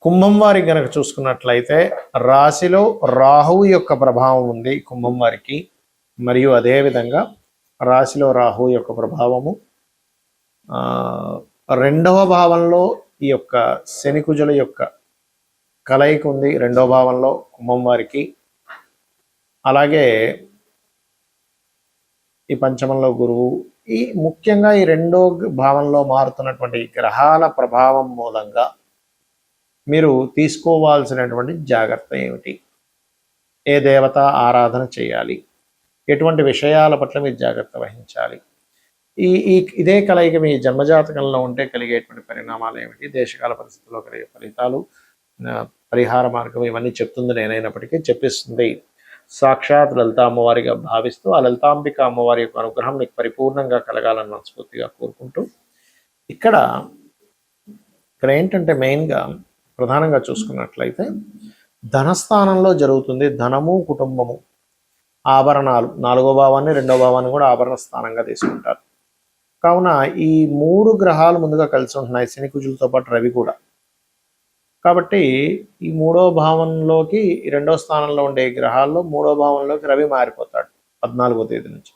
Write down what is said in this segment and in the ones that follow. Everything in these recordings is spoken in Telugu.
కుంభం వారికి గనక చూసుకున్నట్లయితే రాశిలో రాహువు యొక్క ప్రభావం ఉంది కుంభం వారికి. మరియు అదేవిధంగా రాశిలో రాహువు యొక్క ప్రభావము రెండవ భావంలో ఈ యొక్క శనికుజుల యొక్క కలయిక ఉంది రెండవ భావంలో కుంభం వారికి. అలాగే ఈ పంచమంలో గురువు, ఈ ముఖ్యంగా ఈ రెండో భావంలో మారుతున్నటువంటి గ్రహాల ప్రభావం మూలంగా మీరు తీసుకోవాల్సినటువంటి జాగ్రత్త ఏమిటి, ఏ దేవత ఆరాధన చేయాలి, ఎటువంటి విషయాల పట్ల మీరు జాగ్రత్త వహించాలి, ఇదే కలయిక మీ జన్మజాతకంలో ఉంటే కలిగేటువంటి పరిణామాలు ఏమిటి, దేశకాల పరిస్థితుల్లో కలిగే ఫలితాలు, పరిహార మార్గం, ఇవన్నీ చెప్తుంది నేనైనప్పటికీ చెప్పిస్తుంది సాక్షాత్ లలిత అమ్మవారిగా భావిస్తూ ఆ లలితాంబిక అమ్మవారి యొక్క అనుగ్రహం మీకు పరిపూర్ణంగా కలగాలని మనస్ఫూర్తిగా కోరుకుంటూ ఇక్కడ ఏంటంటే మెయిన్గా ప్రధానంగా చూసుకున్నట్లయితే ధనస్థానంలో జరుగుతుంది ధనము కుటుంబము ఆభరణాలు. 4వ భావాన్ని 2వ భావాన్ని కూడా ఆభరణ స్థానంగా తీసుకుంటారు. కావున ఈ 3 గ్రహాలు ముందుగా కలిసి ఉంటున్నాయి, శని కుజులతో పాటు రవి కూడా. కాబట్టి ఈ 3వ భావంలోకి 2వ స్థానంలో ఉండే గ్రహాల్లో 3వ భావంలోకి రవి మారిపోతాడు 14వ తేదీ నుంచి.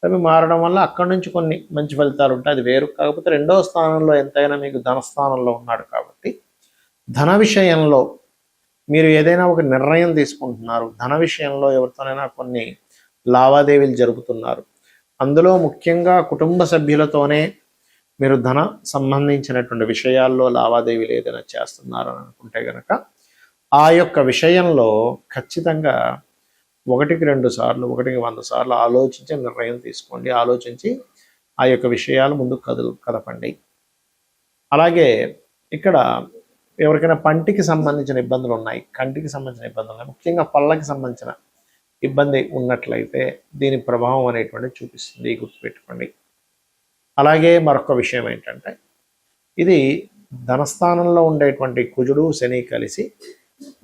రవి మారడం వల్ల అక్కడి నుంచి కొన్ని మంచి ఫలితాలు ఉంటాయి, అది వేరు. కాకపోతే 2వ స్థానంలో ఎంతైనా మీకు ధనస్థానంలో ఉన్నాడు కాబట్టి ధన విషయంలో మీరు ఏదైనా ఒక నిర్ణయం తీసుకుంటున్నారు, ధన విషయంలో ఎవరితోనైనా కొన్ని లావాదేవీలు జరుపుతున్నారు, అందులో ముఖ్యంగా కుటుంబ సభ్యులతోనే మీరు ధన సంబంధించినటువంటి విషయాల్లో లావాదేవీలు ఏదైనా చేస్తున్నారని అనుకుంటే కనుక ఆ యొక్క విషయంలో ఖచ్చితంగా 1కి 2 సార్లు 1కి 100 సార్లు ఆలోచించి నిర్ణయం తీసుకోండి. ఆలోచించి ఆ యొక్క విషయాలు ముందు కదపండి. అలాగే ఇక్కడ ఎవరికైనా పంటికి సంబంధించిన ఇబ్బందులు ఉన్నాయి, కంటికి సంబంధించిన ఇబ్బందులు ఉన్నాయి, ముఖ్యంగా పళ్ళకి సంబంధించిన ఇబ్బంది ఉన్నట్లయితే దీని ప్రభావం అనేటువంటిది చూపిస్తుంది, గుర్తుపెట్టుకోండి. అలాగే మరొక విషయం ఏంటంటే ఇది ధనస్థానంలో ఉండేటువంటి కుజుడు శని కలిసి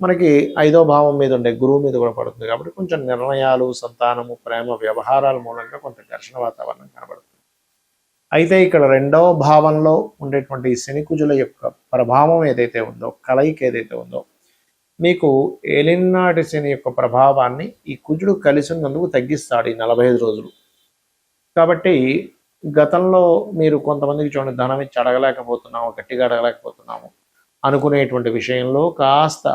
మనకి 5వ భావం మీద ఉండే గురువు మీద కూడా పడుతుంది. కాబట్టి కొంచెం నిర్ణయాలు, సంతానము, ప్రేమ వ్యవహారాల మూలంగా కొంత ఘర్షణ వాతావరణం కనబడుతుంది. అయితే ఇక్కడ 2వ భావంలో ఉండేటువంటి శని కుజుల యొక్క ప్రభావం ఏదైతే ఉందో, కలయిక ఏదైతే ఉందో, మీకు ఏలినాటి శని యొక్క ప్రభావాన్ని ఈ కుజుడు కలిసి ఉన్నందుకు తగ్గిస్తాడు ఈ 45 రోజులు. కాబట్టి గతంలో మీరు కొంతమందికి చూడండి, ధనం ఇచ్చి అడగలేకపోతున్నాము, గట్టిగా అడగలేకపోతున్నాము అనుకునేటువంటి విషయంలో కాస్త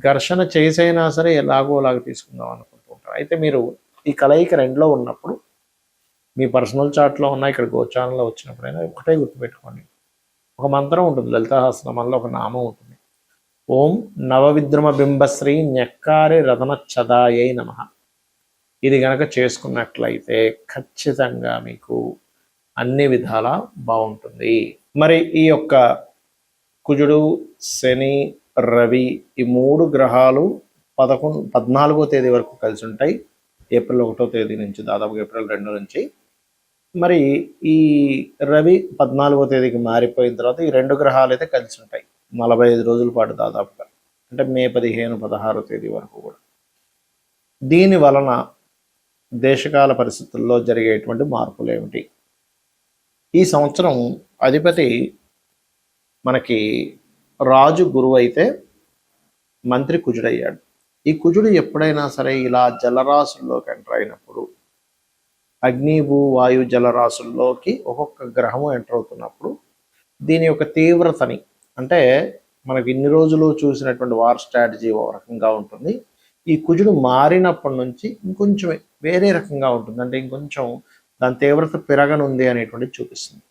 ఘర్షణ చేసైనా సరే ఎలాగోలాగా తీసుకుందాం అనుకుంటూ ఉంటారు. అయితే మీరు ఈ కలయిక 2లో ఉన్నప్పుడు మీ పర్సనల్ చార్ట్లో ఉన్న ఇక్కడ గోచారంలో వచ్చినప్పుడైనా ఒకటే గుర్తుపెట్టుకోండి, ఒక మంత్రం ఉంటుంది, లలితాసహస్రనామంలో ఒక నామం ఉంటుంది, ఓం నవవిద్రుమ బింబశ్రీ న్యక్కారి రతన చదాయై నమః. ఇది గనక చేసుకున్నట్లయితే ఖచ్చితంగా మీకు అన్ని విధాలా బాగుంటుంది. మరి ఈ యొక్క కుజుడు శని రవి ఈ 3 గ్రహాలు 14వ తేదీ వరకు కలిసి ఉంటాయి, ఏప్రిల్ 1వ తేదీ నుంచి, దాదాపుగా ఏప్రిల్ 2 నుంచి. మరి ఈ రవి 14వ తేదీకి మారిపోయిన తర్వాత ఈ 2 గ్రహాలు అయితే కలిసి ఉంటాయి 45 రోజుల పాటు దాదాపుగా, అంటే మే 15, 16వ తేదీ వరకు కూడా. దీని వలన దేశకాల పరిస్థితుల్లో జరిగేటువంటి మార్పులు ఏమిటి? ఈ సంవత్సరం అధిపతి మనకి రాజు గురువు అయితే మంత్రి కుజుడయ్యాడు. ఈ కుజుడు ఎప్పుడైనా సరే ఇలా జలరాశుల్లోకి ఎంటర్ అయినప్పుడు, అగ్ని భూ వాయు జలరాశుల్లోకి ఒక్కొక్క గ్రహము ఎంటర్ అవుతున్నప్పుడు దీని యొక్క తీవ్రతని, అంటే మనకి ఇన్ని రోజులు చూసినటువంటి వార్ స్ట్రాటజీ ఒక రకంగా ఉంటుంది, ఈ కుజుడు మారినప్పటి నుంచి ఇంకొంచెం వేరే రకంగా ఉంటుంది, అంటే ఇంకొంచెం దాని తీవ్రత పెరగనుంది అనేటువంటిది చూపిస్తుంది.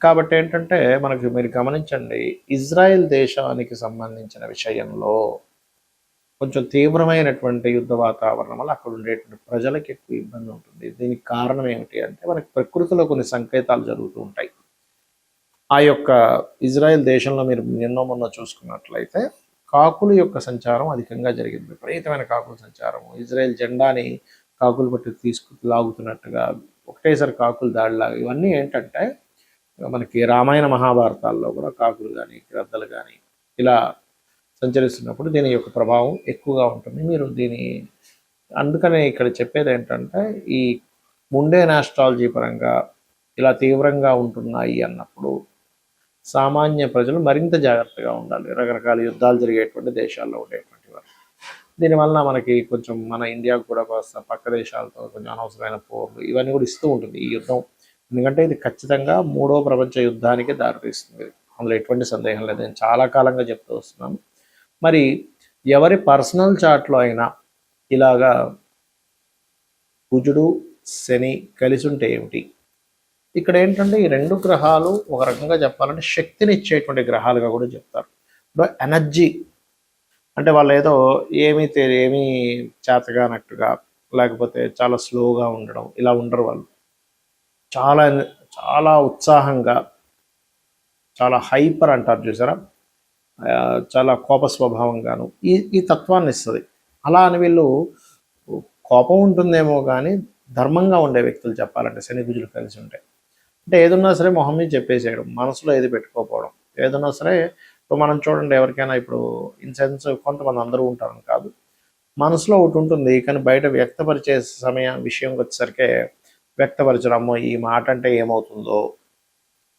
కాబట్టి ఏంటంటే మనకి మీరు గమనించండి, ఇజ్రాయెల్ దేశానికి సంబంధించిన విషయంలో కొంచెం తీవ్రమైనటువంటి యుద్ధ వాతావరణం వల్ల అక్కడ ఉండేటువంటి ప్రజలకు ఎక్కువ ఇబ్బంది ఉంటుంది. దీనికి కారణం ఏమిటి అంటే మనకి ప్రకృతిలో కొన్ని సంకేతాలు జరుగుతూ ఉంటాయి. ఆ యొక్క ఇజ్రాయెల్ దేశంలో మీరు నిన్నో మొన్న చూసుకున్నట్లయితే కాకుల యొక్క సంచారం అధికంగా జరిగింది, విపరీతమైన కాకుల సంచారము. ఇజ్రాయెల్ జెండాని కాకులు పట్టి లాగుతున్నట్టుగా ఒకటేసారి కాకులు దాడిలాగా, ఇవన్నీ ఏంటంటే మనకి రామాయణ మహాభారతాల్లో కూడా కాకులు కానీ గ్రద్దలు కానీ ఇలా సంచరిస్తున్నప్పుడు దీని యొక్క ప్రభావం ఎక్కువగా ఉంటుంది. మీరు అందుకనే ఇక్కడ చెప్పేది ఏంటంటే ఈ ముండే ఆస్ట్రాలజీ పరంగా ఇలా తీవ్రంగా ఉంటున్నాయి అన్నప్పుడు సామాన్య ప్రజలు మరింత జాగ్రత్తగా ఉండాలి, రకరకాల యుద్ధాలు జరిగేటువంటి దేశాల్లో ఉండేటువంటి వారు. దీనివల్ల మనకి కొంచెం మన ఇండియాకు కూడా కాస్త పక్క దేశాలతో కొంచెం అనవసరమైన పోర్లు ఇవన్నీ కూడా ఇస్తూ ఉంటుంది ఈ యుద్ధం. ఎందుకంటే ఇది ఖచ్చితంగా 3వ ప్రపంచ యుద్ధానికి దారితీస్తుంది, అందులో ఎటువంటి సందేహం లేదు. నేను చాలా కాలంగా చెప్తూ వస్తున్నాను. మరి ఎవరి పర్సనల్ చార్ట్లో అయినా ఇలాగా కుజుడు శని కలిసి ఉంటే ఏమిటి, ఇక్కడ ఏంటంటే ఈ 2 గ్రహాలు ఒక రకంగా చెప్పాలంటే శక్తిని ఇచ్చేటువంటి గ్రహాలుగా కూడా చెప్తారు. ఎనర్జీ అంటే వాళ్ళు ఏదో ఏమీ చేతగానట్టుగా లేకపోతే చాలా స్లోగా ఉండడం ఇలా ఉండరు. వాళ్ళు చాలా చాలా ఉత్సాహంగా, చాలా హైపర్ అంటారు చూసారా, చాలా కోప స్వభావంగాను ఈ తత్వాన్ని ఇస్తుంది. అలా అని వీళ్ళు కోపం ఉంటుందేమో కానీ ధర్మంగా ఉండే వ్యక్తులు చెప్పాలంటే శని కుజులు కలిసి ఉంటాయి. అంటే ఏదన్నా సరే మొహం మీద చెప్పేసేయడం, మనసులో ఏది పెట్టుకోకపోవడం. ఏదన్నా సరే ఇప్పుడు మనం చూడండి, ఎవరికైనా ఇప్పుడు ఇన్ సెన్స్ కొంతమంది అందరూ ఉంటారని కాదు, మనసులో ఒకటి ఉంటుంది కానీ బయట వ్యక్తపరిచే విషయం వచ్చేసరికి వ్యక్తపరచడమో, ఈ మాట అంటే ఏమవుతుందో,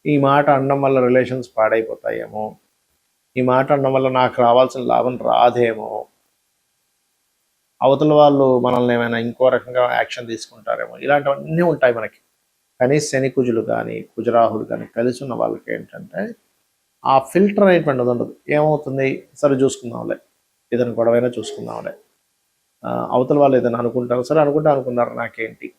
ఈ మాట అనడం వల్ల రిలేషన్స్ పాడైపోతాయేమో, ఈ మాట అనడం వల్ల నాకు రావాల్సిన లాభం రాదేమో, అవతల వాళ్ళు మనల్ని ఏమైనా ఇంకో రకంగా యాక్షన్ తీసుకుంటారేమో, ఇలాంటివన్నీ ఉంటాయి మనకి. కానీ శని కుజులు కానీ కుజరాహులు కానీ కలిసి ఉన్న వాళ్ళకి ఏంటంటే ఆ ఫిల్టర్ అనేటువంటిది ఉండదు. ఏమవుతుంది, సరే చూసుకుందాంలే, ఏదైనా గొడవైనా చూసుకుందాంలే, అవతల వాళ్ళు ఏదైనా అనుకుంటారు, సరే అనుకున్నారు నాకేంటి,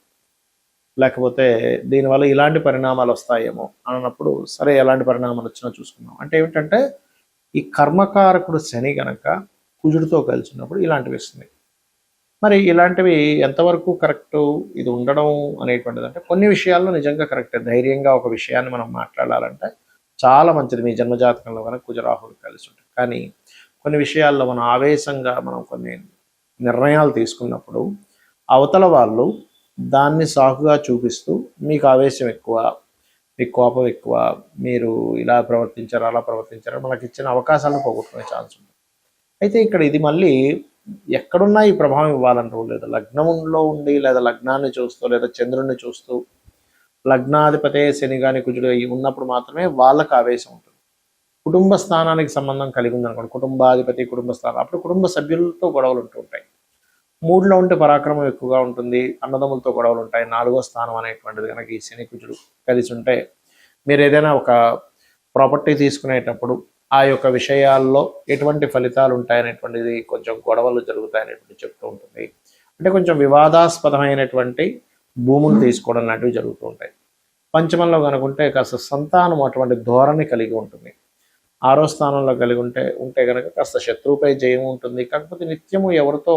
లేకపోతే దీనివల్ల ఇలాంటి పరిణామాలు వస్తాయేమో అన్నప్పుడు సరే ఎలాంటి పరిణామాలు వచ్చినా చూసుకుందాం. అంటే ఏమిటంటే ఈ కర్మకారకుడు శని గనక కుజుడితో కలిసినప్పుడు ఇలాంటివి ఇస్తుంది. మరి ఇలాంటివి ఎంతవరకు కరెక్టు ఇది ఉండడం అనేటువంటిది అంటే కొన్ని విషయాల్లో నిజంగా కరెక్టే. ధైర్యంగా ఒక విషయాన్ని మనం మాట్లాడాలంటే చాలా మంచిది మీ జన్మజాతకంలో కనుక కుజరాహులు కలిసి ఉంటాయి. కానీ కొన్ని విషయాల్లో మనం ఆవేశంగా మనం కొన్ని నిర్ణయాలు తీసుకున్నప్పుడు అవతల వాళ్ళు దాన్ని సాకుగా చూపిస్తూ మీకు ఆవేశం ఎక్కువ, మీకు కోపం ఎక్కువ, మీరు ఇలా ప్రవర్తించారు అలా ప్రవర్తించారు మనకి ఇచ్చిన అవకాశాలను పోగొట్టుకునే ఛాన్స్ ఉంది. అయితే ఇక్కడ ఇది మళ్ళీ ఎక్కడున్నా ఈ ప్రభావం ఇవ్వాలంటూ లేదు. లగ్నంలో ఉండి లేదా లగ్నాన్ని చూస్తూ లేదా చంద్రుడిని చూస్తూ లగ్నాధిపతే శని కానీ కుజుడు ఉన్నప్పుడు మాత్రమే వాళ్ళకు ఆవేశం ఉంటుంది. కుటుంబ స్థానానికి సంబంధం కలిగి ఉందనుకోండి, కుటుంబాధిపతి కుటుంబ స్థానం, అప్పుడు కుటుంబ సభ్యులతో గొడవలు ఉంటూ ఉంటాయి. 3లో ఉంటే పరాక్రమం ఎక్కువగా ఉంటుంది, అన్నదమ్ములతో గొడవలు ఉంటాయి. 4వ స్థానం అనేటువంటిది కనుక ఈ శని కుజుడు కలిసి ఉంటే మీరు ఏదైనా ఒక ప్రాపర్టీ తీసుకునేటప్పుడు ఆ యొక్క విషయాల్లో ఎటువంటి ఫలితాలు ఉంటాయనేటువంటిది, కొంచెం గొడవలు జరుగుతాయనేటువంటి చెప్తూ ఉంటుంది. అంటే కొంచెం వివాదాస్పదమైనటువంటి భూములు తీసుకోవడం లాంటివి జరుగుతూ ఉంటాయి. పంచమంలో కనుకుంటే కాస్త సంతానం అటువంటి ధోరణి కలిగి ఉంటుంది. 6వ స్థానంలో కలిగి ఉంటే కనుక కాస్త శత్రువుపై జయం ఉంటుంది. కాకపోతే నిత్యము ఎవరితో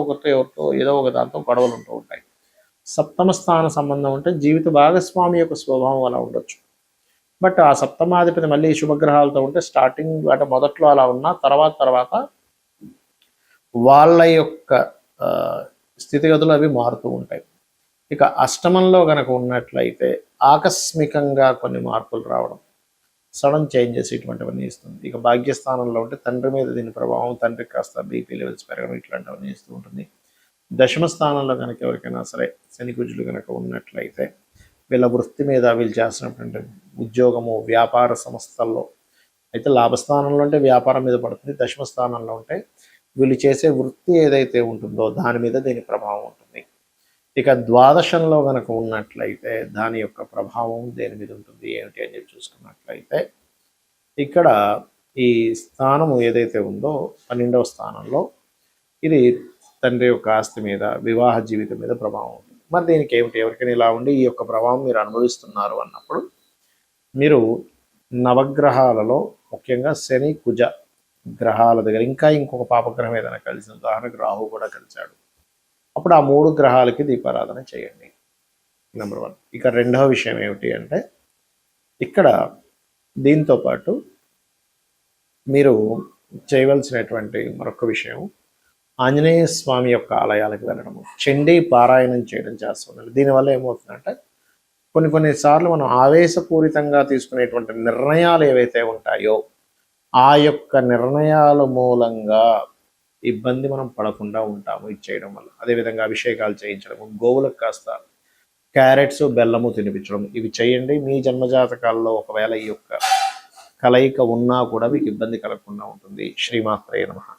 ఏదో ఒక దాంతో గొడవలు ఉంటూ ఉంటాయి. 7వ స్థాన సంబంధం ఉంటే జీవిత భాగస్వామి యొక్క స్వభావం అలా ఉండొచ్చు. బట్ ఆ సప్తమాధిపతి మళ్ళీ శుభగ్రహాలతో ఉంటే స్టార్టింగ్ అంటే మొదట్లో అలా ఉన్నా తర్వాత వాళ్ళ యొక్క స్థితిగతులు అవి మారుతూ ఉంటాయి. ఇక అష్టమంలో కనుక ఉన్నట్లయితే ఆకస్మికంగా కొన్ని మార్పులు రావడం, సడన్ చేంజెస్ ఇటువంటివన్నీ ఇస్తుంది. ఇక భాగ్యస్థానంలో ఉంటే తండ్రి మీద దీని ప్రభావం, తండ్రికి కాస్త బీపీ లెవెల్స్ పెరగడం ఇట్లాంటివన్నీ ఇస్తూ ఉంటుంది. దశమ స్థానంలో కనుక ఎవరికైనా సరే శని కుజులు కనుక ఉన్నట్లయితే వీళ్ళ వృత్తి మీద వీళ్ళు చేస్తున్నటువంటి ఉద్యోగము వ్యాపార సంస్థల్లో అయితే లాభస్థానంలో ఉంటే వ్యాపారం మీద పడుతుంది. దశమ స్థానంలో ఉంటే వీళ్ళు చేసే వృత్తి ఏదైతే ఉంటుందో దాని మీద దీని ప్రభావం ఉంటుంది. ఇక ద్వాదశంలో కనుక ఉన్నట్లయితే దాని యొక్క ప్రభావం దేని మీద ఉంటుంది ఏమిటి అని చెప్పి చూసుకున్నట్లయితే ఇక్కడ ఈ స్థానము ఏదైతే ఉందో 12వ స్థానంలో ఇది తండ్రి యొక్క ఆస్తి మీద, వివాహ జీవితం మీద ప్రభావం ఉంటుంది. మరి దీనికి ఏమిటి, ఎవరికైనా ఇలా ఉండి ఈ యొక్క ప్రభావం మీరు అనుభవిస్తున్నారు అన్నప్పుడు మీరు నవగ్రహాలలో ముఖ్యంగా శని కుజ గ్రహాల దగ్గర ఇంకా ఇంకొక పాపగ్రహం ఏదైనా కలిసిన, ఉదాహరణకు రాహు కూడా కలిశాడు, అప్పుడు ఆ 3 గ్రహాలకి దీపారాధన చేయండి. నెంబర్ 1. ఇక రెండవ విషయం ఏమిటి అంటే ఇక్కడ దీంతో పాటు మీరు చేయవలసినటువంటి మరొక విషయం ఆంజనేయ స్వామి యొక్క ఆలయాలకు వెళ్ళడము, చండీ పారాయణం చేయడం చేస్తున్నారు. దీనివల్ల ఏమవుతుందంటే కొన్నిసార్లు మనం ఆవేశపూరితంగా తీసుకునేటువంటి నిర్ణయాలు ఏవైతే ఉంటాయో ఆ యొక్క నిర్ణయాల మూలంగా ఇబ్బంది మనం పడకుండా ఉంటాము ఇది చేయడం వల్ల. అదేవిధంగా అభిషేకాలు చేయించడము, గోవులకు కాస్త క్యారెట్స్ బెల్లము తినిపించడం, ఇవి చేయండి. మీ జన్మజాతకాల్లో ఒకవేళ ఈ యొక్క కలయిక ఉన్నా కూడా మీకు ఇబ్బంది కలగకుండా ఉంటుంది. శ్రీమాత్రే నమః.